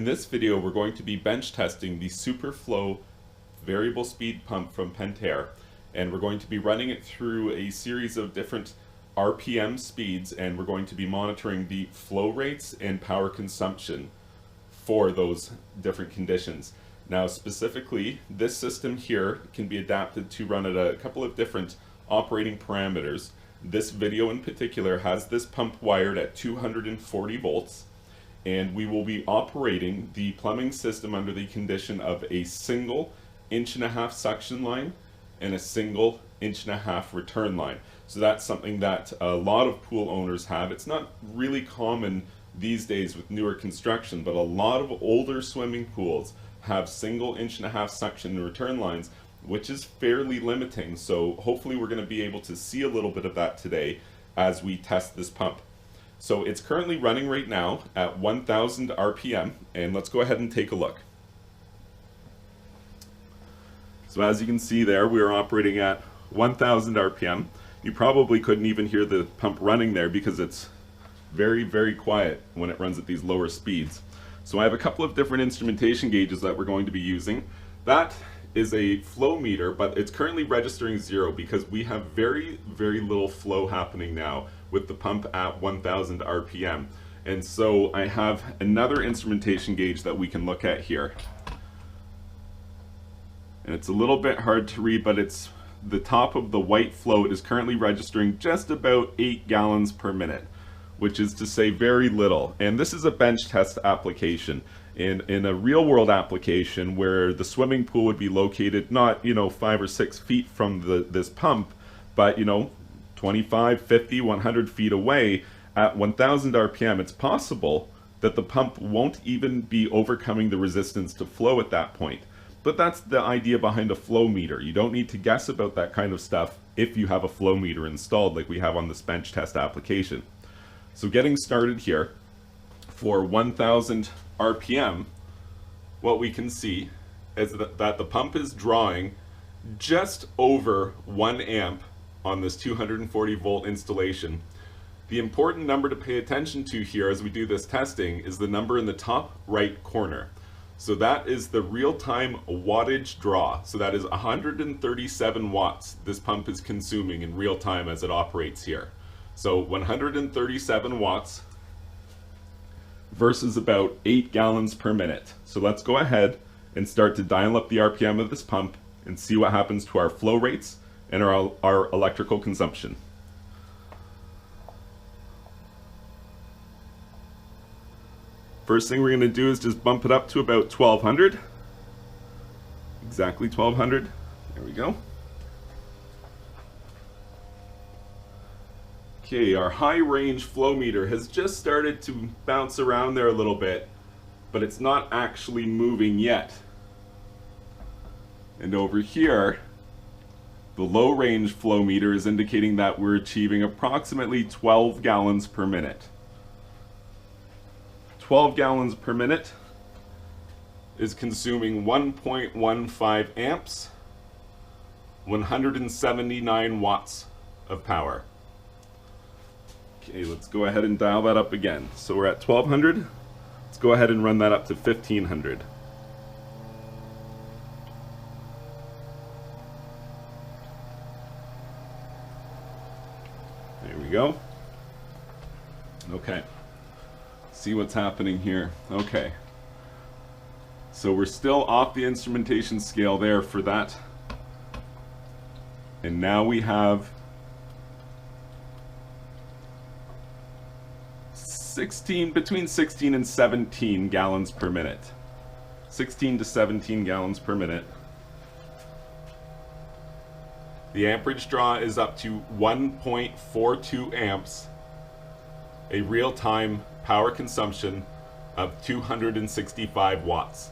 In this video, we're going to be bench testing the SuperFlo variable speed pump from Pentair, and we're going to be running it through a series of different RPM speeds, and we're going to be monitoring the flow rates and power consumption for those different conditions. Now, specifically, this system here can be adapted to run at a couple of different operating parameters. This video in particular has this pump wired at 240 volts. And we will be operating the plumbing system under the condition of a single 1.5 inch suction line and a single 1.5 inch return line. So that's something that a lot of pool owners have. It's not really common these days with newer construction, but a lot of older swimming pools have single 1.5 inch suction and return lines, which is fairly limiting. So hopefully we're going to be able to see a little bit of that today as we test this pump. So it's currently running right now at 1000 RPM, and let's go ahead and take a look. So as you can see there, we are operating at 1000 RPM. You probably couldn't even hear the pump running there because it's very, very quiet when it runs at these lower speeds. So I have a couple of different instrumentation gauges that we're going to be using. That is a flow meter, but it's currently registering 0 because we have very, very little flow happening now with the pump at 1000 RPM. And so I have another instrumentation gauge that we can look at here. And it's a little bit hard to read, but it's the top of the white float is currently registering just about 8 gallons per minute, which is to say very little. And this is a bench test application. In a real world application where the swimming pool would be located not 5 or 6 feet from this pump, but 25, 50, 100 feet away at 1000 RPM, it's possible that the pump won't even be overcoming the resistance to flow at that point. But that's the idea behind a flow meter. You don't need to guess about that kind of stuff if you have a flow meter installed like we have on this bench test application. So getting started here, for 1000 RPM, what we can see is that the pump is drawing just over 1 amp on this 240 volt installation. The important number to pay attention to here as we do this testing is the number in the top right corner. So that is the real-time wattage draw. So that is 137 watts this pump is consuming in real time as it operates here. So 137 watts versus about 8 gallons per minute. So let's go ahead and start to dial up the RPM of this pump and see what happens to our flow rates and our electrical consumption. First thing we're going to do is just bump it up to about 1200. Exactly 1200. There we go. Okay, our high range flow meter has just started to bounce around there a little bit, but it's not actually moving yet. And over here, the low range flow meter is indicating that we're achieving approximately 12 gallons per minute. 12 gallons per minute is consuming 1.15 amps, 179 watts of power. Okay, let's go ahead and dial that up again. So we're at 1200. Let's go ahead and run that up to 1500. There we go. Okay. See what's happening here. Okay. So we're still off the instrumentation scale there for that. And now we have between 16 and 17 gallons per minute. 16 to 17 gallons per minute. The amperage draw is up to 1.42 amps. A real-time power consumption of 265 watts.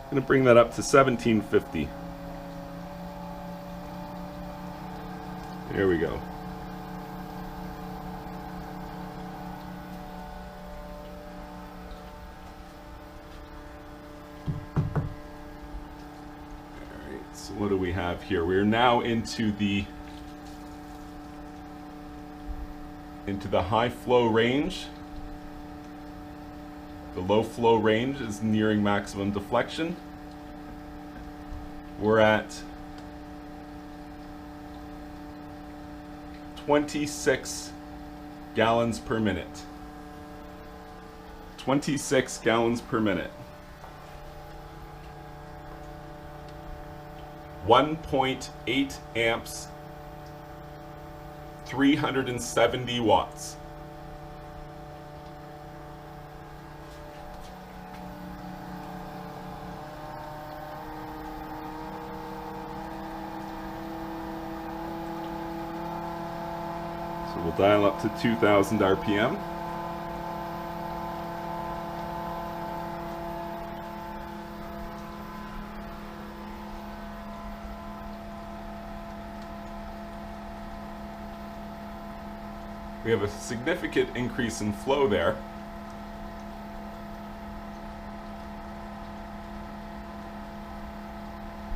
I'm going to bring that up to 1750. There we go. So what do we have here? We're now into the into the high flow range. The low flow range is nearing maximum deflection. We're at 26 gallons per minute. 26 gallons per minute. 1.8 amps, 370 watts. So we'll dial up to 2000 RPM. We have a significant increase in flow there.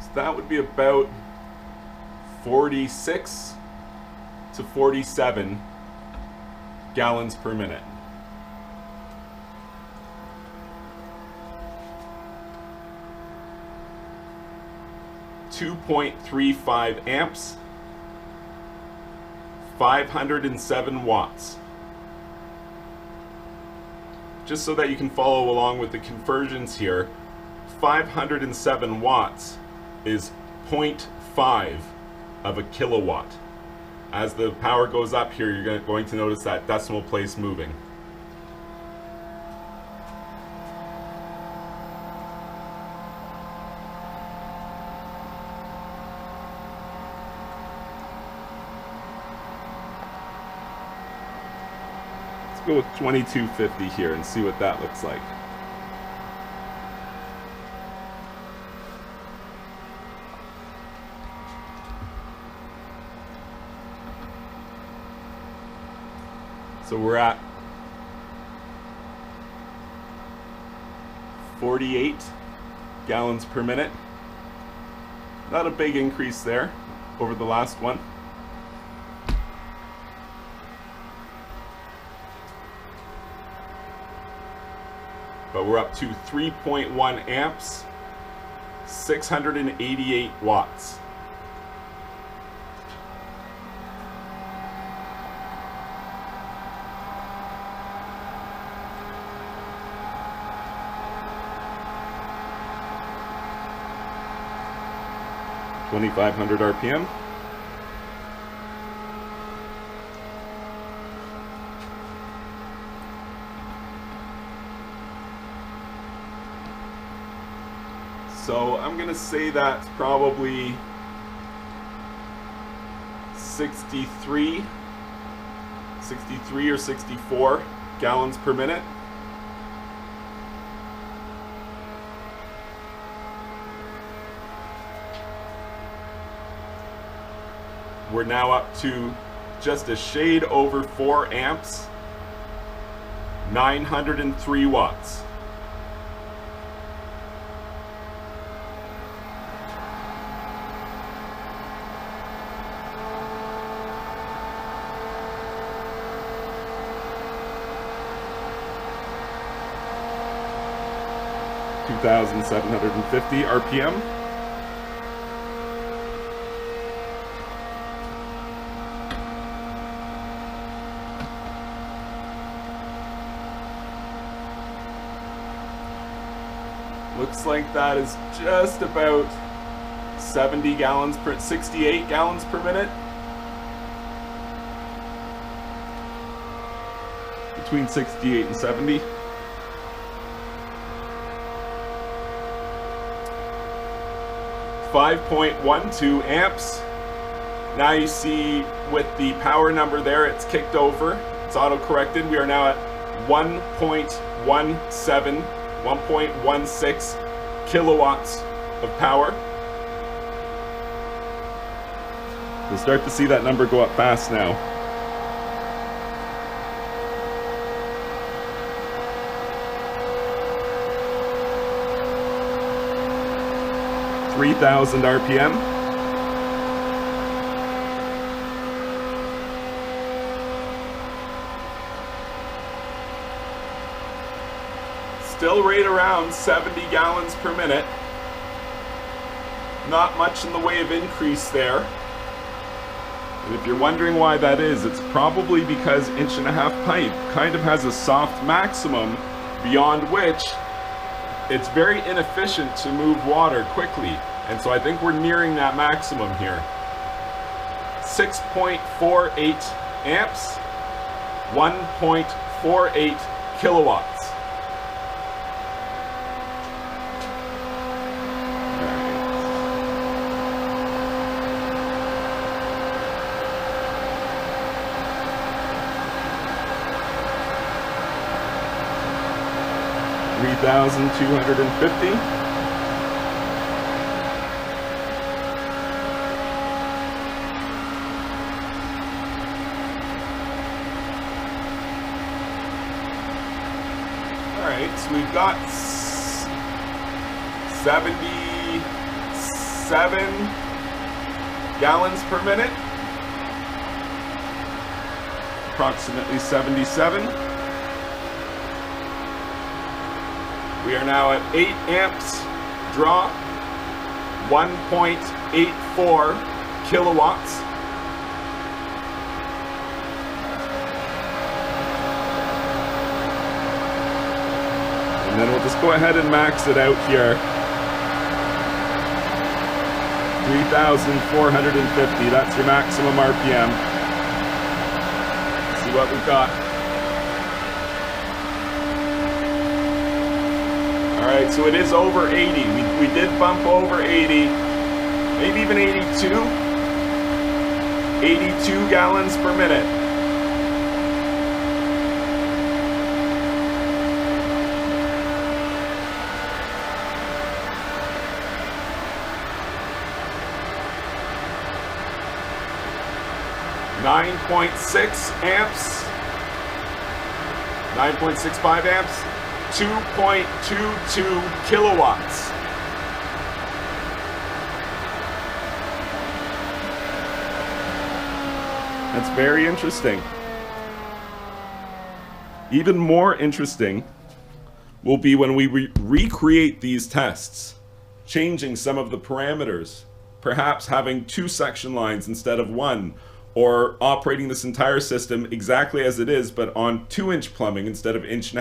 So that would be about 46 to 47 gallons per minute. .35 amps, 507 watts. Just so that you can follow along with the conversions here, 507 watts is 0.5 of a kilowatt. As the power goes up here, you're going to notice that decimal place moving. Go with 2250 here and see what that looks like. So we're at 48 gallons per minute. Not a big increase there over the last one. But we're up to 3.1 amps, 688 watts. .2500 RPM. So I'm going to say that's probably 63 or 64 gallons per minute. We're now up to just a shade over 4 amps, 903 watts. .750 RPM. Looks like that is just about 68 gallons per minute. Between 68 and 70. .12 amps. Now you see with the power number there, it's kicked over. It's auto-corrected. We are now at 1.16 kilowatts of power. You'll start to see that number go up fast now. .3000 RPM. Still right around 70 gallons per minute. Not much in the way of increase there. And if you're wondering why that is, it's probably because 1.5-inch pipe kind of has a soft maximum beyond which it's very inefficient to move water quickly. And so I think we're nearing that maximum here. 6.48 amps, 1.48 kilowatts. 3,250. All right, so we've got 77 gallons per minute, approximately 77. We are now at 8 amps draw, 1.84 kilowatts. And then we'll just go ahead and max it out here. 3,450, that's your maximum RPM. Let's see what we've got. Alright, so it is over 80. We did bump over 80, maybe even 82. 82 gallons per minute. .6 amps, 9.65 amps, 2.22 kilowatts. That's very interesting. Even more interesting will be when we recreate these tests, changing some of the parameters, perhaps having 2 section lines instead of 1, or operating this entire system exactly as it is, but on 2-inch plumbing instead of 1.5 inch.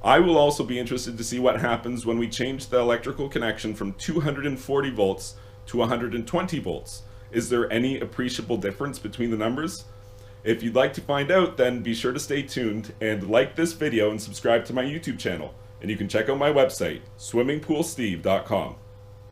I will also be interested to see what happens when we change the electrical connection from 240 volts to 120 volts. Is there any appreciable difference between the numbers? If you'd like to find out, then be sure to stay tuned and like this video and subscribe to my YouTube channel. And you can check out my website, swimmingpoolsteve.com.